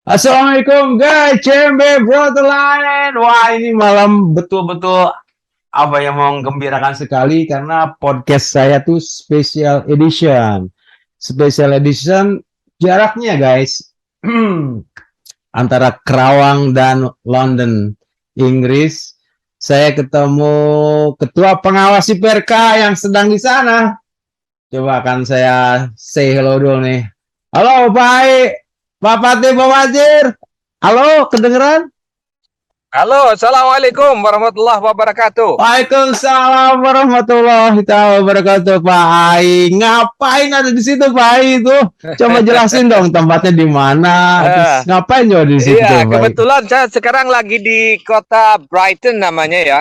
Assalamualaikum guys, CMB Brotherline. Wah, ini malam betul-betul apa yang menggembirakan sekali karena podcast saya tuh special edition. Special edition jaraknya guys antara Kerawang dan London, Inggris. Saya ketemu ketua pengawas IPRK yang sedang di sana. Coba kan saya say hello dulu nih. Halo Pak Pak Fatih, Pak Wazir. Halo, kedengeran? Halo, Assalamualaikum warahmatullahi wabarakatuh. Waalaikumsalam warahmatullahi wabarakatuh, Pak Ai. Ngapain ada di situ, Pak Ai itu? Coba jelasin dong tempatnya di mana. Terus ngapain juga di situ, Iya, Pak Ai? kebetulan saya sekarang lagi di kota Brighton namanya ya.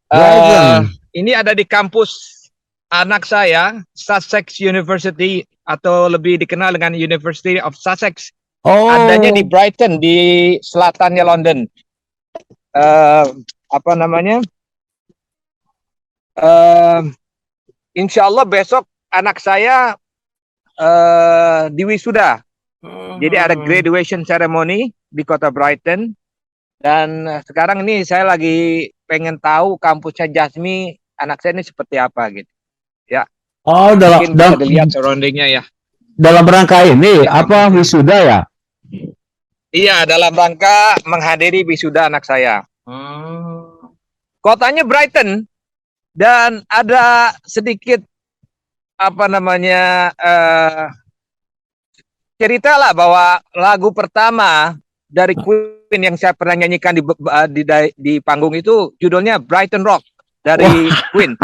Brighton. Ini ada di kampus anak saya, Sussex University atau lebih dikenal dengan University of Sussex. Oh. Adanya di Brighton di selatannya London. Apa namanya? Insya Allah besok anak saya diwisuda. Jadi ada graduation ceremony di kota Brighton. Dan sekarang ini saya lagi pengen tahu kampusnya Jasmi anak saya ini seperti apa gitu. Ya. Oh, mungkin bisa dilihat surroundingnya ya. Dalam rangka ini apa wisuda ya? Iya, dalam rangka menghadiri wisuda anak saya. Kotanya Brighton dan ada sedikit apa namanya cerita lah bahwa lagu pertama dari Queen yang saya pernah nyanyikan di panggung itu judulnya Brighton Rock dari Queen.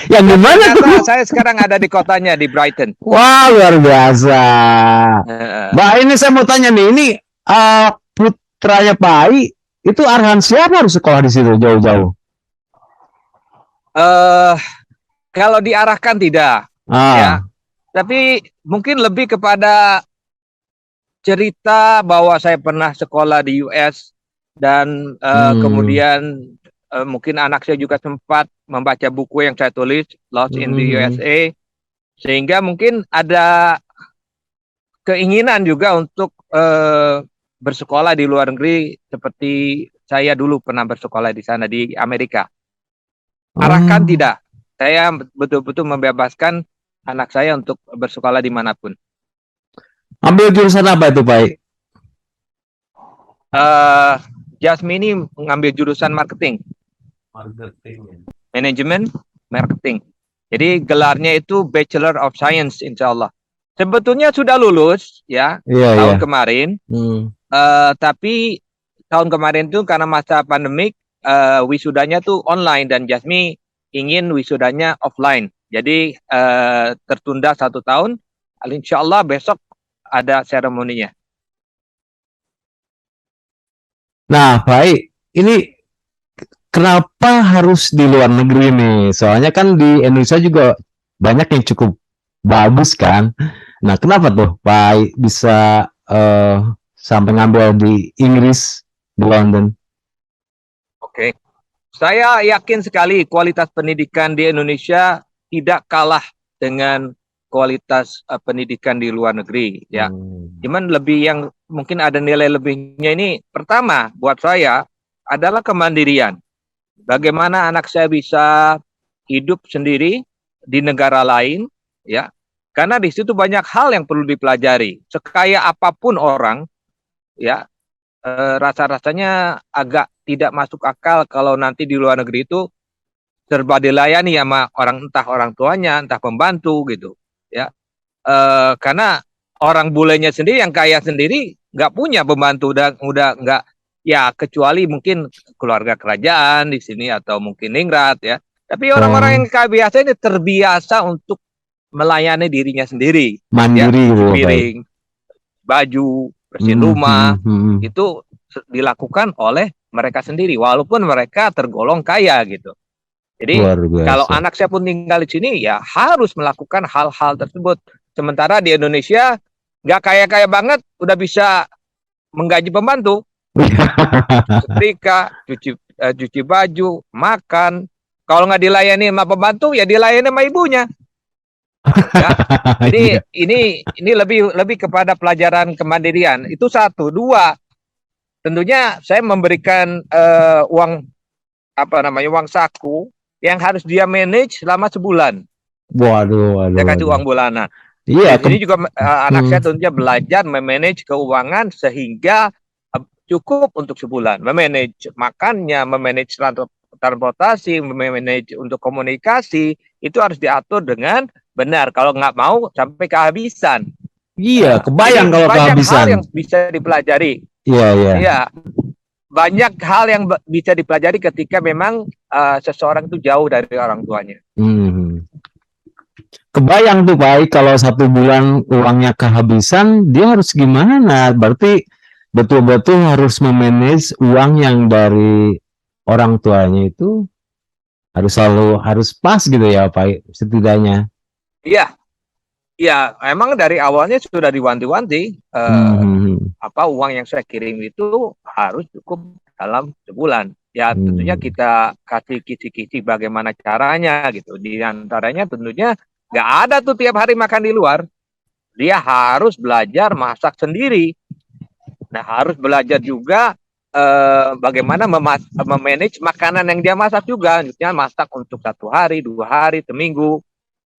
Yang gimana tuh? Saya sekarang ada di kotanya di Brighton. Wah, luar biasa. Mbak, ini saya mau tanya nih, ini putranya Pak Ai itu arahan siapa harus sekolah di situ jauh-jauh? Kalau diarahkan tidak, ya. Tapi mungkin lebih kepada cerita bahwa saya pernah sekolah di US dan kemudian mungkin anak saya juga sempat membaca buku yang saya tulis Lost in the USA, sehingga mungkin ada keinginan juga untuk bersekolah di luar negeri seperti saya dulu pernah bersekolah di sana di Amerika. Arahkan tidak, saya betul-betul membebaskan anak saya untuk bersekolah dimanapun. Ambil jurusan apa itu, Pak? Jasmine ini mengambil jurusan marketing. Manajemen marketing. Jadi gelarnya itu Bachelor of Science insya Allah. Sebetulnya sudah lulus ya tahun kemarin. Tapi tahun kemarin itu karena masa pandemik wisudanya tuh online dan Jasmine ingin wisudanya offline. Jadi tertunda 1 tahun. Insya Allah besok ada seremoninya. Nah, baik. Ini kenapa harus di luar negeri nih? Soalnya kan di Indonesia juga banyak yang cukup bagus kan. Nah, kenapa tuh Pak bisa sampai ngambil di Inggris, di London? Oke. Saya yakin sekali kualitas pendidikan di Indonesia tidak kalah dengan kualitas pendidikan di luar negeri ya. Cuman lebih yang mungkin ada nilai lebihnya ini pertama buat saya adalah kemandirian. Bagaimana anak saya bisa hidup sendiri di negara lain ya. Karena di situ banyak hal yang perlu dipelajari. Sekaya apapun orang ya rasa-rasanya agak tidak masuk akal kalau nanti di luar negeri itu serba dilayani sama entah orang tuanya, entah pembantu gitu ya. Karena orang bulenya sendiri yang kaya sendiri nggak punya pembantu, udah nggak ya, kecuali mungkin keluarga kerajaan di sini atau mungkin ningrat ya. Tapi orang-orang yang kaya biasa ini terbiasa untuk melayani dirinya sendiri, mandiri ya, piring, baju, bersihin rumah, itu dilakukan oleh mereka sendiri walaupun mereka tergolong kaya gitu. Jadi kalau anak saya pun tinggal di sini ya harus melakukan hal-hal tersebut. Sementara di Indonesia nggak kaya-kaya banget udah bisa menggaji pembantu, setrika, cuci baju, makan. Kalau nggak dilayani sama pembantu, ya dilayani sama ibunya. Ya. Jadi ini lebih kepada pelajaran kemandirian. Itu satu. Dua, tentunya saya memberikan uang uang saku yang harus dia manage selama sebulan. Waduh. Saya kasih uang bulanan. Iya, Ini juga anak saya tentunya belajar memanage keuangan sehingga cukup untuk sebulan. Memanage makannya, memanage transportasi, memanage untuk komunikasi, itu harus diatur dengan benar. Kalau nggak mau sampai kehabisan. iya, kebayang kalau banyak kehabisan. hal yang bisa dipelajari. Iya. Iya. Banyak hal yang bisa dipelajari ketika memang seseorang itu jauh dari orang tuanya. Kebayang tuh Pak, kalau 1 bulan uangnya kehabisan, dia harus gimana? Berarti betul-betul harus memanage uang yang dari orang tuanya itu harus pas gitu ya Pak, setidaknya. Iya, iya, emang dari awalnya sudah diwanti-wanti uang yang saya kirim itu harus cukup dalam sebulan. Ya tentunya kita kasih kisi-kisi bagaimana caranya gitu. Di antaranya tentunya nggak ada tuh tiap hari makan di luar. Dia harus belajar masak sendiri. Nah harus belajar juga bagaimana memanage makanan yang dia masak juga. Misalnya masak untuk 1 hari, 2 hari, seminggu,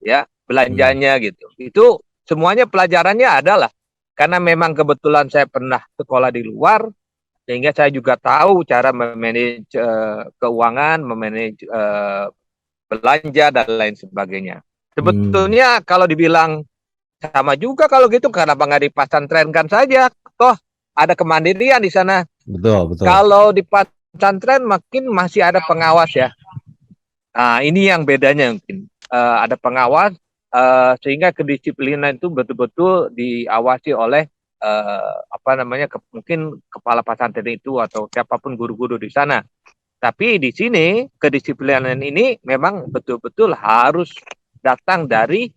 ya belanjanya gitu. Itu semuanya pelajarannya adalah karena memang kebetulan saya pernah sekolah di luar, sehingga saya juga tahu cara memanage keuangan, memanage belanja dan lain sebagainya. Sebetulnya kalau dibilang sama juga kalau gitu, kenapa nggak dipasantrenkan saja? Toh ada kemandirian di sana. Betul. Kalau di pesantren makin masih ada pengawas ya. Nah ini yang bedanya mungkin ada pengawas sehingga kedisiplinan itu betul-betul diawasi oleh mungkin kepala pesantren itu atau siapapun guru-guru di sana. Tapi di sini kedisiplinan ini memang betul-betul harus datang dari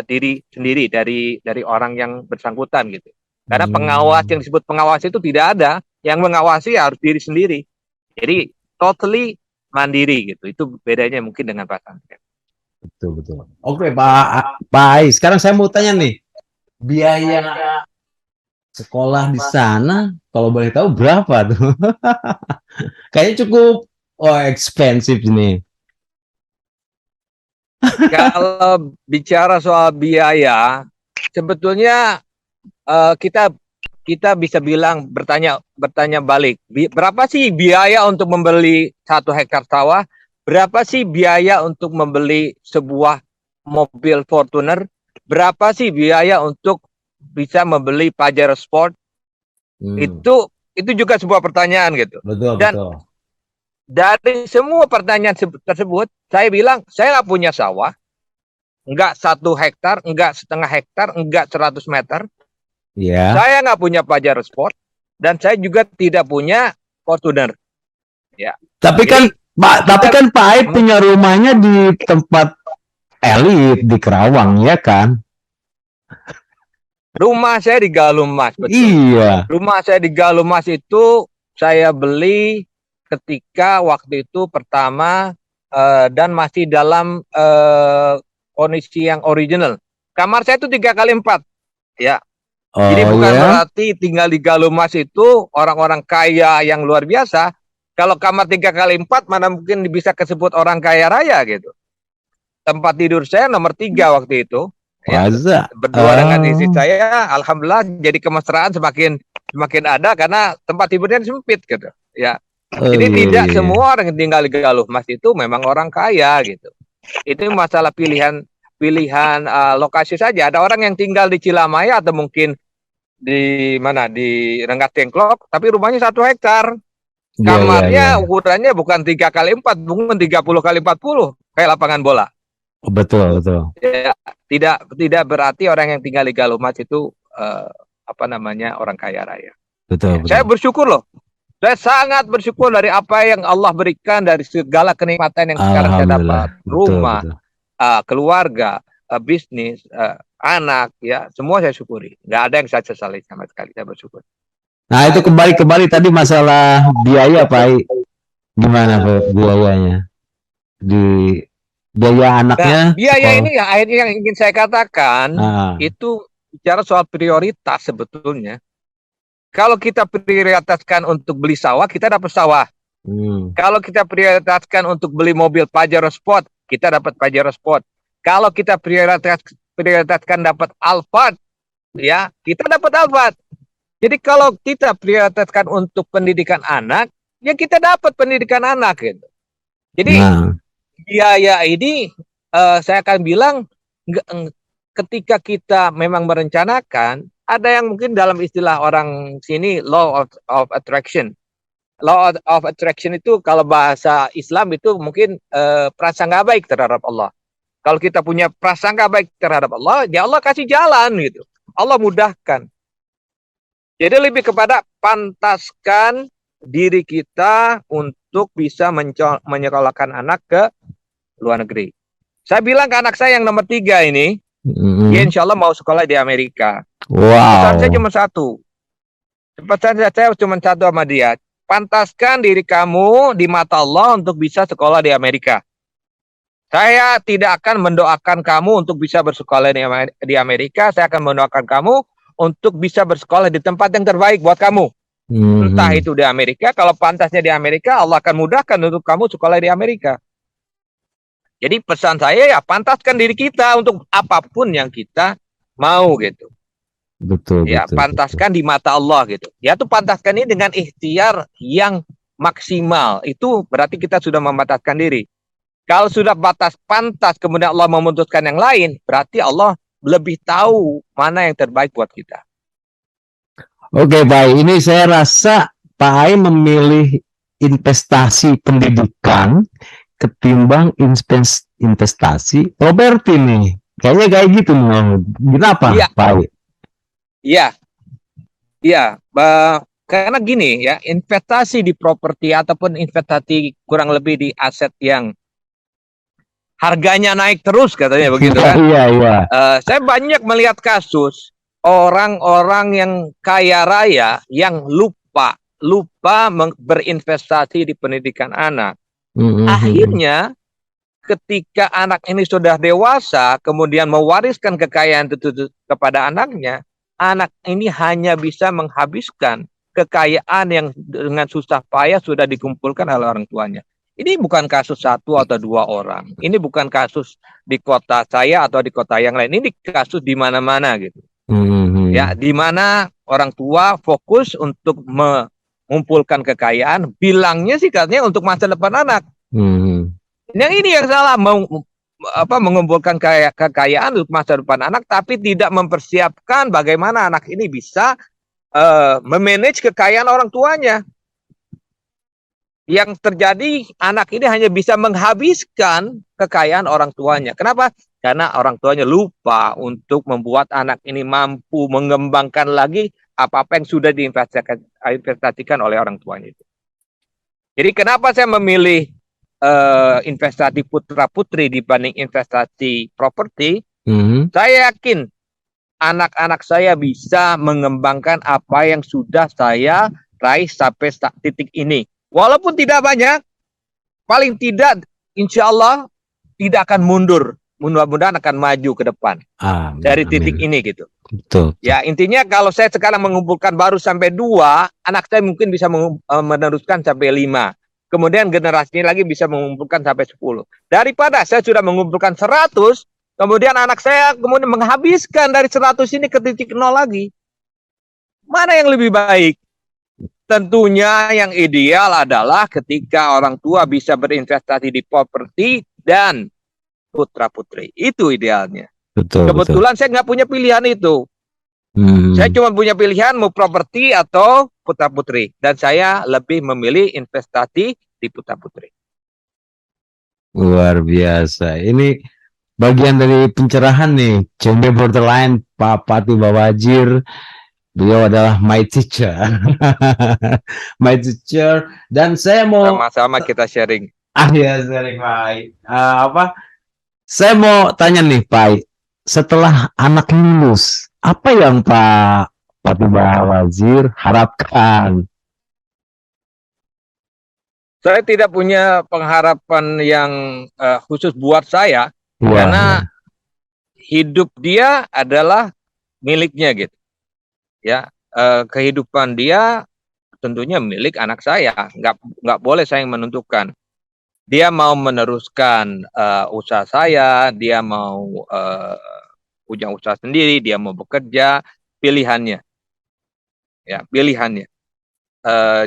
diri sendiri, dari orang yang bersangkutan gitu. Karena pengawas yang disebut pengawas itu tidak ada, yang mengawasi harus diri sendiri. Jadi totally mandiri gitu. Itu bedanya mungkin dengan pesantren. Betul. Oke Pak Ais, sekarang saya mau tanya nih, biaya sekolah di sana kalau boleh tahu berapa tuh? Kayaknya cukup ekspensif nih. Kalau bicara soal biaya, sebetulnya kita bisa bilang bertanya balik. Berapa sih biaya untuk membeli 1 hektar sawah? Berapa sih biaya untuk membeli sebuah mobil Fortuner? Berapa sih biaya untuk bisa membeli Pajero Sport? Itu juga sebuah pertanyaan gitu. Betul. Dari semua pertanyaan tersebut, saya bilang saya nggak punya sawah, nggak 1 hektar, nggak setengah hektar, nggak 100 meter. Yeah. Saya nggak punya Pajero Sport dan saya juga tidak punya Fortuner. Ya. Tapi kan Pak Ais punya rumahnya di tempat elit di Kerawang, ya kan? Rumah saya di Galumas, betul. Iya. Rumah saya di Galumas itu saya beli ketika waktu itu pertama dan masih dalam kondisi yang original. Kamar saya itu 3x4, ya. Jadi bukan berarti tinggal di Galumas itu orang-orang kaya yang luar biasa. Kalau kamar 3x4 mana mungkin bisa disebut orang kaya raya gitu. Tempat tidur saya nomor 3 waktu itu. Ya, berdua dengan istri saya, alhamdulillah jadi kemesraan semakin ada karena tempat tidurnya sempit gitu. Ya. Jadi tidak semua orang yang tinggal di Galumas itu memang orang kaya gitu. Itu masalah pilihan lokasi saja. Ada orang yang tinggal di Cilamaya atau mungkin di Rengas Dengklok, tapi rumahnya 1 hektar. Kamarnya ukurannya bukan 3x4, bukan 30x40 kayak lapangan bola. Betul. Ya, tidak berarti orang yang tinggal di Galumas itu orang kaya raya. Betul. Saya bersyukur loh. Saya sangat bersyukur dari apa yang Allah berikan, dari segala kenikmatan yang sekarang saya dapat. Rumah, keluarga, bisnis, anak, ya semua saya syukuri. Nggak ada yang saya sesali sama sekali. Saya bersyukur. Nah, itu kembali tadi masalah biaya, Pak. Gimana Pak, biayanya? Di biaya Nah, anaknya biaya sekolah. ini yang akhirnya yang ingin saya katakan Ah, itu bicara soal prioritas sebetulnya. Kalau kita prioritaskan untuk beli sawah, kita dapat sawah. hmm. Kalau kita prioritaskan untuk beli mobil Pajero Sport, kita dapat Pajero Sport. Kalau kita prioritaskan dapat Alphard, ya kita dapat Alphard. Jadi kalau kita prioritaskan untuk pendidikan anak, ya kita dapat pendidikan anak gitu. Jadi Nah, biaya ini saya akan bilang ketika kita memang merencanakan, ada yang mungkin dalam istilah orang sini law of attraction. Law of attraction itu kalau bahasa Islam itu mungkin prasangka baik terhadap Allah. Kalau kita punya prasangka baik terhadap Allah, ya Allah kasih jalan gitu. Allah mudahkan. Jadi lebih kepada pantaskan diri kita untuk bisa menyekolahkan anak ke luar negeri. Saya bilang ke anak saya yang nomor 3 ini, dia insya Allah mau sekolah di Amerika. Pesan saya wow. cuma satu. Pesan saya cuma satu sama dia. Pantaskan diri kamu di mata Allah untuk bisa sekolah di Amerika. Saya tidak akan mendoakan kamu untuk bisa bersekolah di Amerika. Saya akan mendoakan kamu untuk bisa bersekolah di tempat yang terbaik buat kamu. Entah itu di Amerika. Kalau pantasnya di Amerika, Allah akan mudahkan untuk kamu sekolah di Amerika. Jadi pesan saya ya pantaskan diri kita untuk apapun yang kita mau gitu. Betul, Ya, betul, pantaskan di mata Allah gitu. Ya tuh pantaskan ini dengan ikhtiar yang maksimal. Itu berarti kita sudah membataskan diri. Kalau sudah batas pantas kemudian Allah memutuskan yang lain, berarti Allah lebih tahu mana yang terbaik buat kita. Oke, Pak. Ini saya rasa Pak Ai memilih investasi pendidikan ketimbang investasi properti nih. Kayaknya kayak gitu nih. Kenapa, Iya, Pak Ai? iya, iya. Karena gini ya, investasi di properti ataupun investasi kurang lebih di aset yang harganya naik terus katanya begitu kan. Iya, iya. Saya banyak melihat kasus orang-orang yang kaya raya yang lupa berinvestasi di pendidikan anak. Akhirnya ketika anak ini sudah dewasa, kemudian mewariskan kekayaan itu kepada anaknya, anak ini hanya bisa menghabiskan kekayaan yang dengan susah payah sudah dikumpulkan oleh orang tuanya. Ini bukan kasus satu atau dua orang. Ini bukan kasus di kota saya atau di kota yang lain. Ini kasus di mana-mana gitu. Ya, di mana orang tua fokus untuk mengumpulkan kekayaan, bilangnya sih katanya untuk masa depan anak. Yang ini yang salah, mengumpulkan kekayaan untuk masa depan anak, tapi tidak mempersiapkan bagaimana anak ini bisa memanage kekayaan orang tuanya. Yang terjadi anak ini hanya bisa menghabiskan kekayaan orang tuanya. Kenapa? Karena orang tuanya lupa untuk membuat anak ini mampu mengembangkan lagi apa-apa yang sudah diinvestasikan oleh orang tuanya itu. Jadi kenapa saya memilih investasi putra putri dibanding investasi properti? Saya yakin anak-anak saya bisa mengembangkan apa yang sudah saya raih sampai titik ini. Walaupun tidak banyak, paling tidak insya Allah tidak akan mundur. Mudah-mudahan akan maju ke depan dari titik ini gitu. Betul. Ya intinya kalau saya sekarang mengumpulkan baru sampai 2, anak saya mungkin bisa meneruskan sampai 5. Kemudian generasinya lagi bisa mengumpulkan sampai 10. Daripada saya sudah mengumpulkan 100, kemudian anak saya kemudian menghabiskan dari 100 ini ke titik 0 lagi. Mana yang lebih baik? Tentunya yang ideal adalah ketika orang tua bisa berinvestasi di properti dan putra-putri. Itu idealnya. Betul, Kebetulan saya nggak punya pilihan itu. Saya cuma punya pilihan mau properti atau putra-putri. Dan saya lebih memilih investasi di putra-putri. Luar biasa. Ini bagian dari pencerahan nih. CB Borderline, Pak Pati Bawajir. Beliau adalah my teacher. My teacher. Dan saya mau... Sama-sama kita sharing. Ya, sharing, Pak. Saya mau tanya nih, Pak. Setelah anak lulus, apa yang Pak Pak Wazir harapkan? Saya tidak punya pengharapan yang khusus buat saya, Wah, karena hidup dia adalah miliknya gitu. Ya, kehidupan dia tentunya milik anak saya. Nggak boleh saya yang menentukan. Dia mau meneruskan usaha saya, dia mau punya usaha sendiri, dia mau bekerja, pilihannya. Ya, pilihannya.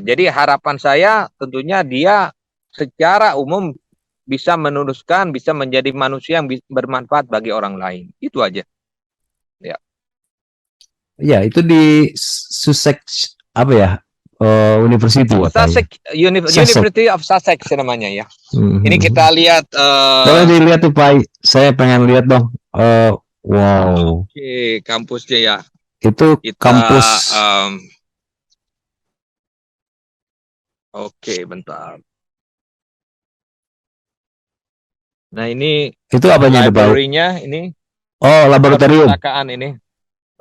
Jadi harapan saya tentunya dia secara umum bisa meneruskan, bisa menjadi manusia yang bermanfaat bagi orang lain. Itu aja. Ya. ya itu di Sussex apa ya? University ya, Pak? Sussex, University of Sussex namanya ya. Ini kita lihat. Boleh dilihat tuh, Pak. Saya pengen lihat dong. Wow. Oke, kampusnya ya. Itu Kita, kampus. Oke, bentar. Nah, ini Itu apanya itu, Pak? library-nya ini. Oh, laboratorium. Perpustakaan ini.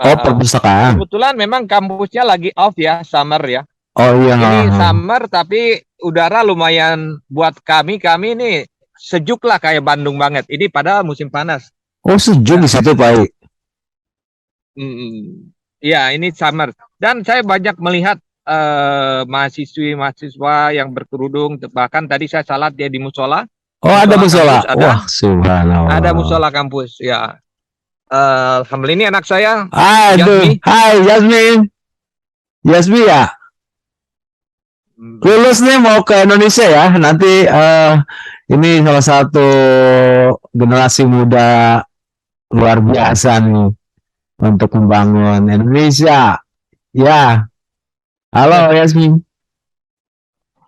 Oh, perpustakaan. Kebetulan memang kampusnya lagi off ya, summer ya. Oh iya. Ini summer tapi udara lumayan buat kami ini sejuk lah kayak Bandung banget. Ini padahal musim panas. Oh, sejuk di situ, Pak. Ya, ini summer. Dan saya banyak melihat mahasiswa yang berkerudung. Bahkan tadi saya salat dia di musola. Oh, ada musola. Wah, subhanallah. Ada musola kampus, ya. Alhamdulillah, ini anak saya. Aduh, hai Yasmin. Yasmin ya. Lulus nih mau ke Indonesia ya. Nanti ini salah satu generasi muda luar biasa nih untuk membangun Indonesia. Ya. Halo Yasmin.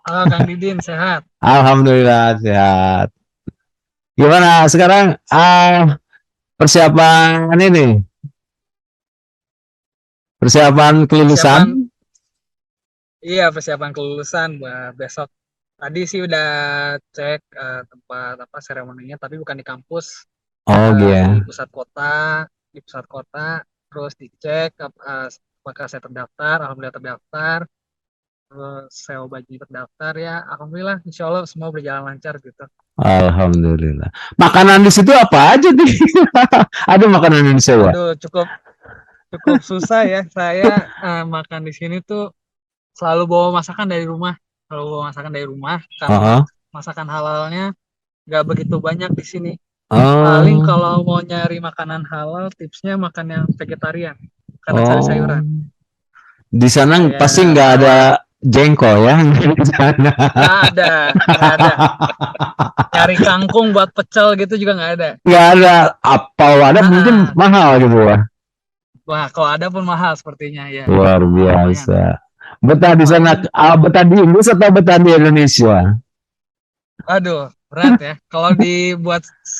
Halo Kang Didin, sehat? Alhamdulillah sehat. Gimana sekarang persiapan ini? Persiapan kelulusan? Iya, persiapan kelulusan besok. Tadi sih udah cek tempat apa seremoninya, tapi bukan di kampus. Oh iya. Di pusat kota, terus dicek apakah saya terdaftar. Alhamdulillah terdaftar. Terus saya bajunya terdaftar ya. Alhamdulillah, insya Allah semua berjalan lancar gitu. Alhamdulillah. Makanan di situ apa aja nih? Ada makanan Indonesia ya? Aduh, cukup susah ya. Saya makan di sini tuh selalu bawa masakan dari rumah. Karena masakan halalnya nggak begitu banyak di sini. Paling kalau mau nyari makanan halal, tipsnya makan yang vegetarian, karena sayur-sayuran. Di sana pasti nggak ada jengkol ya? Nggak ada. Nyari kangkung buat pecel gitu juga nggak ada. Nggak ada. Apa ada mungkin mahal gitu ya? Wah, kalau ada pun mahal sepertinya ya. Luar biasa. Betah di sana, betah di Inggris atau betah di Indonesia? Aduh, berat ya. Kalau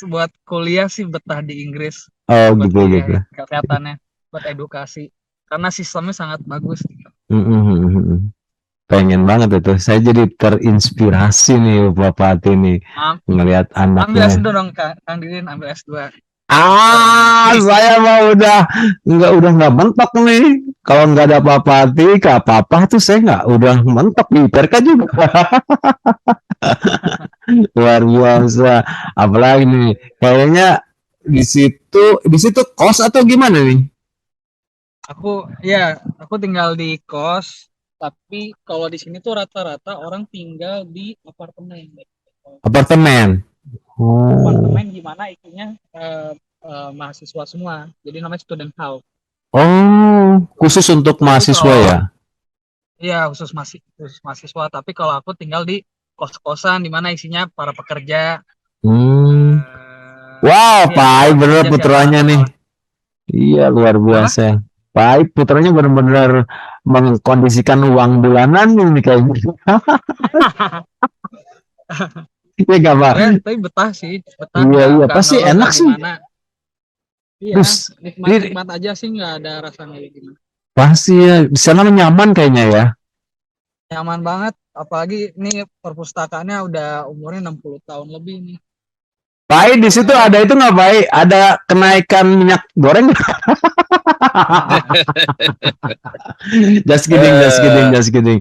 buat kuliah sih betah di Inggris. Oh gitu. Kelihatannya buat edukasi, karena sistemnya sangat bagus. Pengen banget itu. Saya jadi terinspirasi nih Bapak ini ngelihat anaknya. Ambil S2 dong Kang Didin, ambil S2. Saya mah udah nggak mentok nih. Kalau nggak ada apa-apa tuh saya udah mentok di PRK juga. Luar biasa. Apalagi nih, kayaknya di situ kos atau gimana nih? Aku tinggal di kos, tapi kalau di sini tuh rata-rata orang tinggal di apartemen. Apartemen gimana isinya mahasiswa semua, jadi namanya student house. Oh, khusus untuk mahasiswa ya? Iya, khusus mahasiswa. Tapi kalau aku tinggal di kos-kosan di mana isinya para pekerja. Wow, Pak bener putranya nih. Iya, luar biasa. Pak putranya benar-benar mengkondisikan uang bulanan ini kayaknya. Iya nggak Pak? Ya, tapi betah sih, Iya, pasti enak sih. Iya, nikmat aja sih, nggak ada rasanya gimana. Pasti ya, di sana nyaman kayaknya ya. Nyaman banget, apalagi ini perpustakaannya udah umurnya 60 tahun lebih nih. Pak, di situ ada itu nggak, Pak? Ada kenaikan minyak goreng nggak? Just kidding, just kidding, just kidding.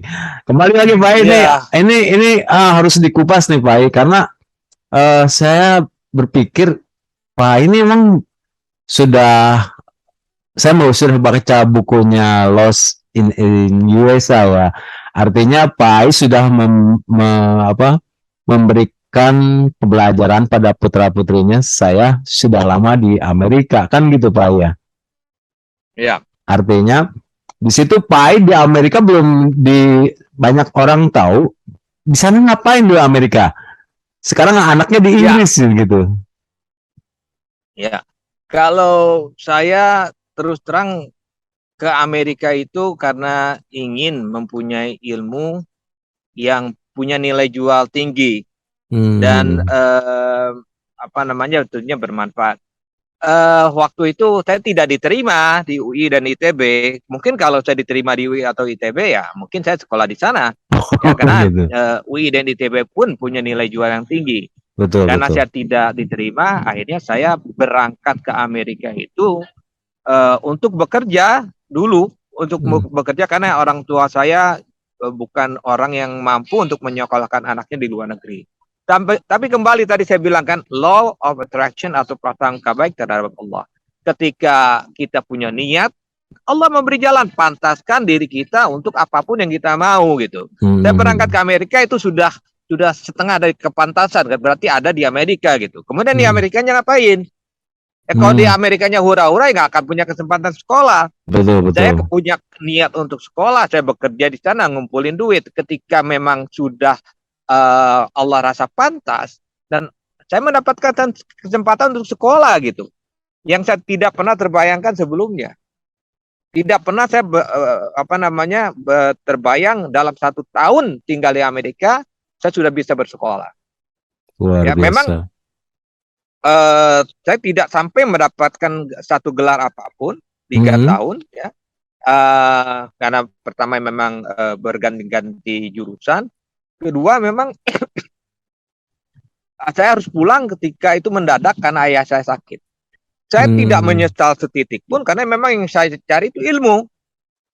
Kembali lagi, Pak, Ya, ini harus dikupas nih, Pak, karena saya berpikir Pak ini emang sudah, saya mau sudah baca bukunya Lost in USA ya. Artinya Pak sudah memberikan pembelajaran pada putra-putrinya. Saya sudah lama di Amerika, kan gitu Pak ya. ya. Artinya di situ Pak di Amerika belum banyak orang tahu di sana ngapain di Amerika. Sekarang anaknya di Inggris gitu. Ya, kalau saya terus terang ke Amerika itu karena ingin mempunyai ilmu yang punya nilai jual tinggi dan tentunya bermanfaat. Waktu itu saya tidak diterima di UI dan ITB. Mungkin kalau saya diterima di UI atau ITB ya mungkin saya sekolah di sana. Ya, karena gitu. UI dan ITB pun punya nilai jual yang tinggi. Betul, Karena betul. saya tidak diterima, akhirnya saya berangkat ke Amerika itu untuk bekerja dulu, untuk bekerja karena orang tua saya bukan orang yang mampu untuk menyekolahkan anaknya di luar negeri. Tapi kembali tadi saya bilang kan, law of attraction atau prasangka baik terhadap Allah. Ketika kita punya niat, Allah memberi jalan, pantaskan diri kita untuk apapun yang kita mau gitu. Saya berangkat ke Amerika itu sudah setengah dari kepantasan, berarti ada di Amerika gitu. Kemudian di Amerikanya ngapain? Kalau di Amerikanya hura-hura, nggak akan punya kesempatan sekolah. Betul. Saya punya niat untuk sekolah, saya bekerja di sana, ngumpulin duit. Ketika memang sudah Allah rasa pantas, dan saya mendapatkan kesempatan untuk sekolah gitu, yang saya tidak pernah terbayangkan sebelumnya. Tidak pernah saya terbayang dalam 1 tahun tinggal di Amerika, saya sudah bisa bersekolah. Luar biasa. Memang saya tidak sampai mendapatkan satu gelar apapun 3 tahun ya. Karena pertama memang berganti-ganti jurusan, kedua memang saya harus pulang ketika itu mendadak karena ayah saya sakit. Saya tidak menyesal setitik pun karena memang yang saya cari itu ilmu.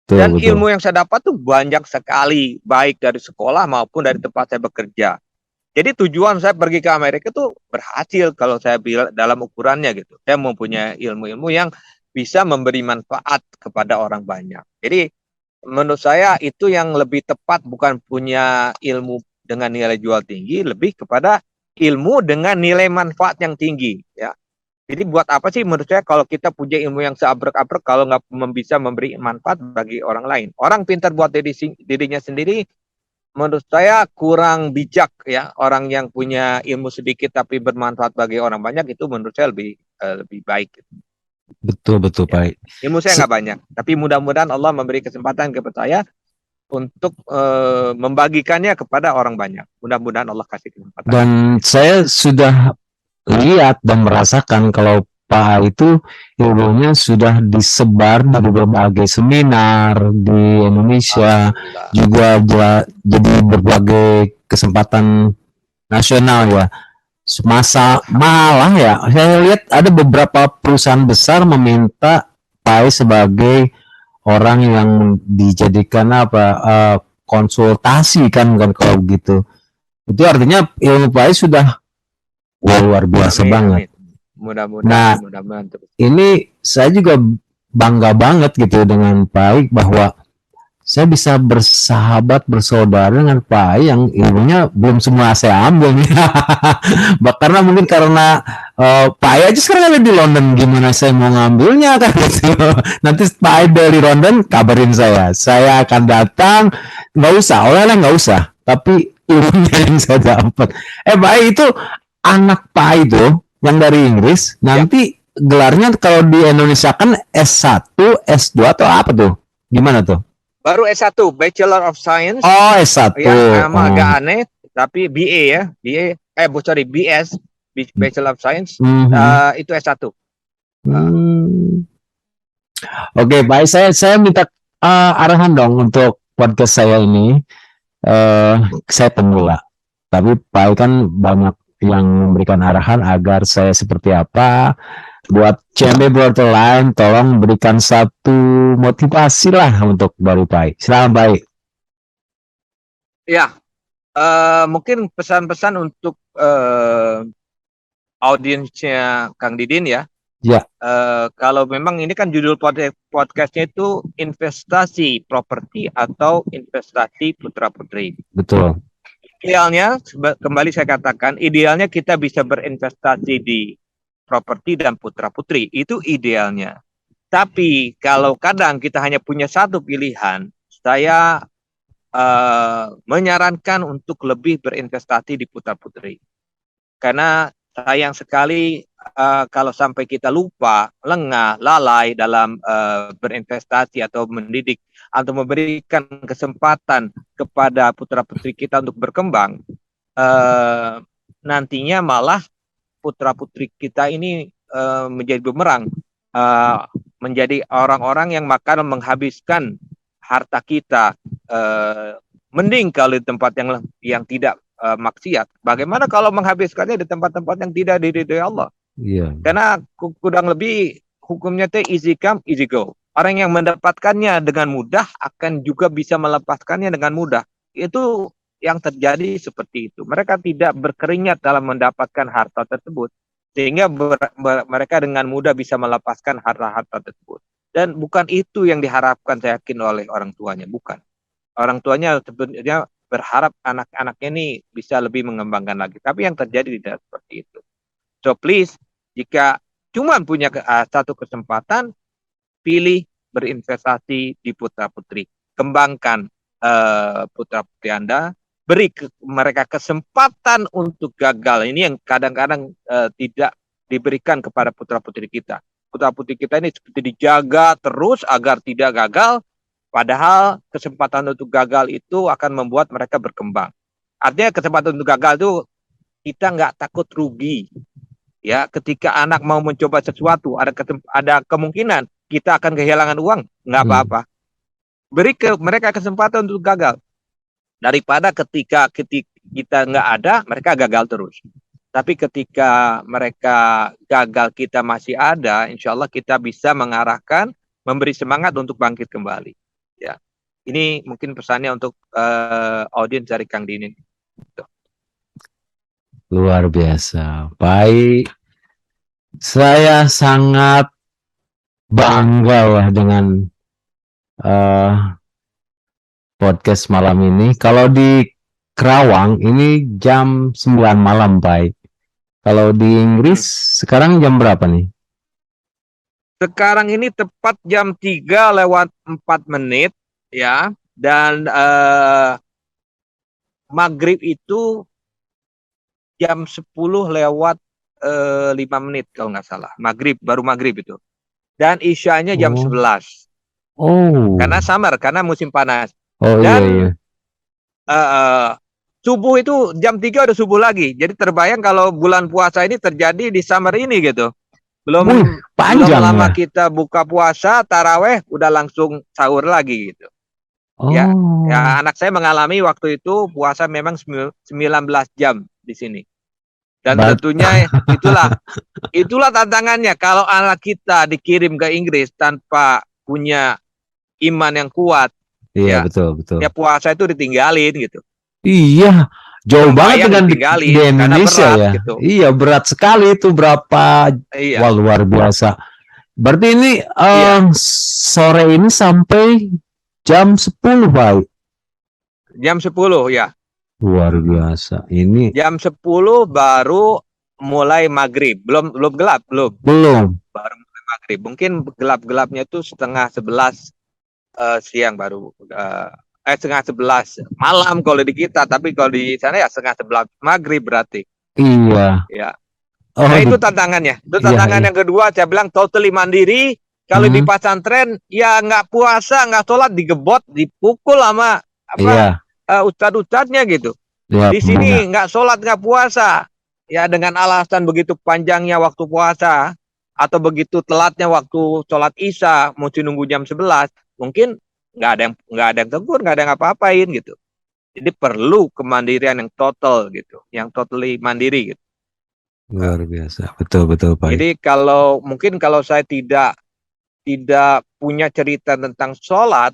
Dan ilmu yang saya dapat tuh banyak sekali, baik dari sekolah maupun dari tempat saya bekerja. Jadi tujuan saya pergi ke Amerika itu berhasil kalau saya bilang dalam ukurannya gitu. Saya mempunyai ilmu-ilmu yang bisa memberi manfaat kepada orang banyak. Jadi menurut saya itu yang lebih tepat, bukan punya ilmu dengan nilai jual tinggi, lebih kepada ilmu dengan nilai manfaat yang tinggi ya. Jadi buat apa sih menurut saya kalau kita punya ilmu yang seabrek-abrek kalau nggak bisa memberi manfaat bagi orang lain. Orang pintar buat dirinya sendiri, menurut saya kurang bijak ya. Orang yang punya ilmu sedikit tapi bermanfaat bagi orang banyak itu menurut saya lebih baik. Betul ya. Pak. Ilmu saya nggak banyak, tapi mudah-mudahan Allah memberi kesempatan kepada saya untuk membagikannya kepada orang banyak. Mudah-mudahan Allah kasih kesempatan. Dan saya sudah lihat dan merasakan kalau Pak itu ilmunya sudah disebar di berbagai seminar di Indonesia, juga jadi berbagai kesempatan nasional ya. Malah ya, saya lihat ada beberapa perusahaan besar meminta Pak sebagai orang yang dijadikan konsultasi kan kalau gitu. Itu artinya ilmu Pak sudah luar biasa banget. Mudah-mudahan. Ini saya juga bangga banget gitu dengan Pak bahwa saya bisa bersahabat, bersaudara dengan Pak yang ilmunya belum semua saya ambil. Karena mungkin karena Pak aja sekarang ada di London, gimana saya mau ngambilnya kan gitu. Nanti Pak dari London kabarin saya akan datang. Nggak usah, oleh-oleh nggak usah, tapi ilmunya yang saya dapat. Pak itu anak Pak itu yang dari Inggris nanti gelarnya kalau di Indonesia kan S1, S2 atau apa tuh? Gimana tuh? Baru S1, Bachelor of Science. Oh, S1. Ya, agak aneh, tapi BA ya. BS, Bachelor of Science. Itu S1. Oke, Pak, saya minta arahan dong untuk podcast saya ini. Saya pemula. Tapi Pak kan banyak yang memberikan arahan agar saya seperti apa. Buat CMB Brother lain, tolong berikan satu motivasi lah untuk baru Pai. Silakan Pai. Ya, mungkin pesan-pesan untuk audiensnya Kang Didin ya. Ya. Kalau memang ini kan judul podcastnya itu investasi properti atau investasi putra putri. Betul. Idealnya, kembali saya katakan, idealnya kita bisa berinvestasi di properti dan putra putri, itu idealnya. Tapi kalau kadang kita hanya punya satu pilihan, saya menyarankan untuk lebih berinvestasi di putra putri. Karena sayang sekali kalau sampai kita lupa, lengah, lalai dalam berinvestasi atau mendidik atau memberikan kesempatan kepada putra putri kita untuk berkembang, nantinya malah putra putri kita ini menjadi bumerang, menjadi orang-orang yang makan menghabiskan harta kita. Mending kalau di tempat yang tidak maksiat. Bagaimana kalau menghabiskannya di tempat-tempat yang tidak diridhoi Allah? Iya. Karena kurang lebih hukumnya teh easy come easy go. Orang yang mendapatkannya dengan mudah akan juga bisa melepaskannya dengan mudah. Itu yang terjadi seperti itu. Mereka tidak berkeringat dalam mendapatkan harta tersebut, sehingga mereka dengan mudah bisa melepaskan harta-harta tersebut. Dan bukan itu yang diharapkan, saya yakin, oleh orang tuanya. Bukan. Orang tuanya sebenarnya berharap anak-anaknya ini bisa lebih mengembangkan lagi. Tapi yang terjadi tidak seperti itu. So please, jika cuma punya satu kesempatan, pilih berinvestasi di putra putri. Kembangkan putra putri Anda. Beri mereka kesempatan untuk gagal. Ini yang kadang-kadang tidak diberikan kepada putra putri kita. Putra putri kita ini seperti dijaga terus agar tidak gagal, padahal kesempatan untuk gagal itu akan membuat mereka berkembang. Artinya kesempatan untuk gagal itu kita nggak takut rugi. Ya, ketika anak mau mencoba sesuatu, ada kemungkinan kita akan kehilangan uang, nggak apa-apa. Beri mereka kesempatan untuk gagal. Daripada ketika kita nggak ada, mereka gagal terus. Tapi ketika mereka gagal, kita masih ada, insya Allah kita bisa mengarahkan, memberi semangat untuk bangkit kembali. Ya, ini mungkin pesannya untuk audiens dari Kang Dinin. Luar biasa, baik. Saya sangat bangga lah dengan podcast malam ini. Kalau di Kerawang ini jam 9 malam, Pak. Kalau di Inggris sekarang jam berapa nih? Sekarang ini tepat jam 3:04 ya. Dan maghrib itu jam 10:05 kalau nggak salah. Baru maghrib itu. Dan isyanya jam 11. Oh. Karena summer, karena musim panas. Oh, dan iya. Subuh itu jam 3 udah subuh lagi. Jadi terbayang kalau bulan puasa ini terjadi di summer ini gitu. Belum lama kita buka puasa, taraweh udah langsung sahur lagi gitu. Ya, anak saya mengalami waktu itu puasa memang 19 jam di sini. Dan tentunya itulah tantangannya. Kalau anak kita dikirim ke Inggris tanpa punya iman yang kuat, iya, betul. Ya puasa itu ditinggalin gitu. Iya, jauh banget dengan di Indonesia berat, ya. Gitu. Iya, berat sekali itu berapa. Iya. Wah, luar biasa. Berarti ini sore ini sampai jam 10, Pak. Jam 10 ya. Luar biasa. Ini jam 10 baru mulai maghrib. Belum gelap, belum. Baru mulai maghrib. Mungkin gelap-gelapnya itu 10:30 siang baru. 10:30 malam kalau di kita, tapi kalau di sana ya 10:30 maghrib berarti. Iya. Ya. Nah itu tantangannya. Itu tantangan yang kedua, saya bilang totally mandiri. Kalau di pesantren ya nggak puasa, nggak sholat, digebot, dipukul sama ustadz-ustadznya gitu. Ya, di sini nggak sholat, nggak puasa. Ya dengan alasan begitu panjangnya waktu puasa atau begitu telatnya waktu sholat isya, mesti nunggu jam 11, mungkin nggak ada yang tegur, nggak ada yang apa-apain gitu. Jadi perlu kemandirian yang total gitu, yang totally mandiri gitu. Luar biasa. Betul Pak. Jadi kalau saya tidak punya cerita tentang sholat,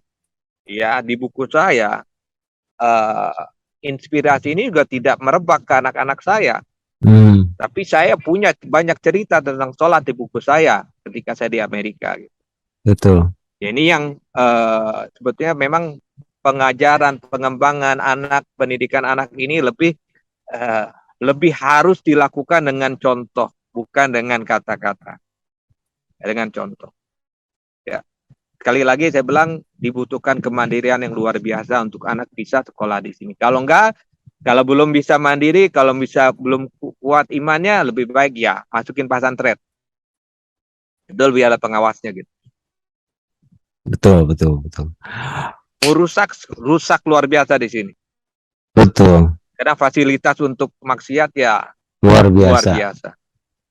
ya di buku saya, inspirasi ini juga tidak merebak ke anak-anak saya. Tapi saya punya banyak cerita tentang sholat di buku saya ketika saya di Amerika. Betul. Ya, ini yang sebetulnya memang pengajaran, pengembangan anak, pendidikan anak ini lebih harus dilakukan dengan contoh, bukan dengan kata-kata, dengan contoh. Ya, sekali lagi saya bilang dibutuhkan kemandirian yang luar biasa untuk anak bisa sekolah di sini. Kalau enggak, kalau belum bisa mandiri, kalau belum kuat imannya, lebih baik ya masukin pesantren. Itu lebih ada pengawasnya gitu. Betul. Rusak luar biasa di sini. Betul. Karena fasilitas untuk maksiat ya luar biasa.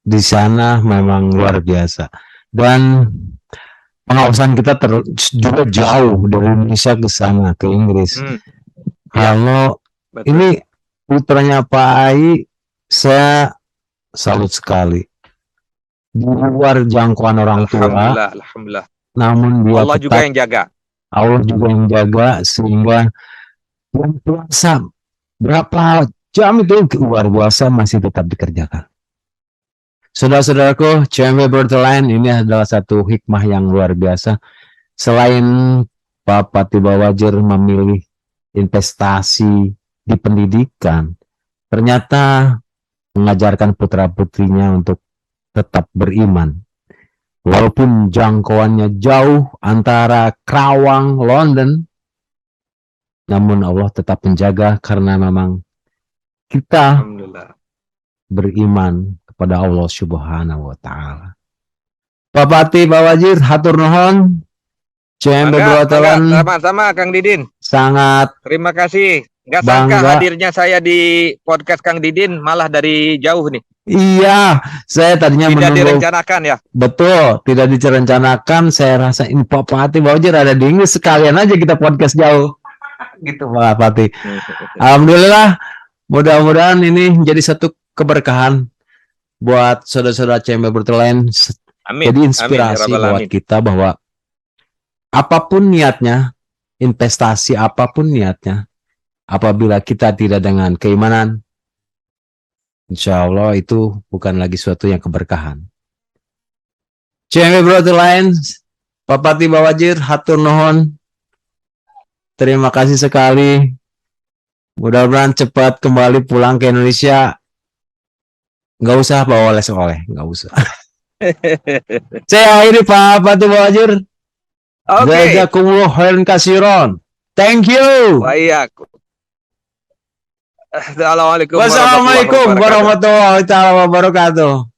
Di sana memang luar biasa. Dan pengawasan kita juga jauh dari Indonesia ke sana, ke Inggris. Kalau ini putranya Pak Ai, saya salut sekali. Di luar jangkauan orang tua. Alhamdulillah. Namun dia Allah juga yang jaga. Allah juga yang jaga sehingga yang puasa berapa jam itu luar biasa masih tetap dikerjakan. Saudara-saudaraku, CMB Bertelan ini adalah satu hikmah yang luar biasa. Selain Pak Patiba Wajir memilih investasi di pendidikan, ternyata mengajarkan putra-putrinya untuk tetap beriman. Walaupun jangkauannya jauh antara Kerawang, London, namun Allah tetap menjaga karena memang kita beriman kepada Allah Subhanahu wa Ta'ala. Pak Pati, Pak Wajir, hatur nuhun. CMB Bertelan. Sama-sama Kang Didin. Sangat. Terima kasih. Nggak sangka hadirnya saya di podcast Kang Didin malah dari jauh nih. Iya, saya tadinya tidak direncanakan ya. Betul, tidak direncanakan. Saya rasa ini Pak Pati, Pak Wajir ada di Inggris, sekalian aja kita podcast jauh. Gitu Pak Pati. Alhamdulillah, mudah-mudahan ini menjadi satu keberkahan buat saudara-saudara CMB Bertelan. Jadi inspirasi buat kita bahwa apapun niatnya, investasi apapun niatnya, apabila kita tidak dengan keimanan, insya Allah itu bukan lagi suatu yang keberkahan. CMB Bertelan, Pak Pati Bawajir, hatur nuhun. Terima kasih sekali. Mudah-mudahan cepat kembali pulang ke Indonesia. Nggak usah bawa oleh-oleh, nggak usah. Saya akhiri Pak Pati Bawajir. Jazakumullah khairan katsiran. Thank you. Baik. Assalamualaikum warahmatullahi wabarakatuh.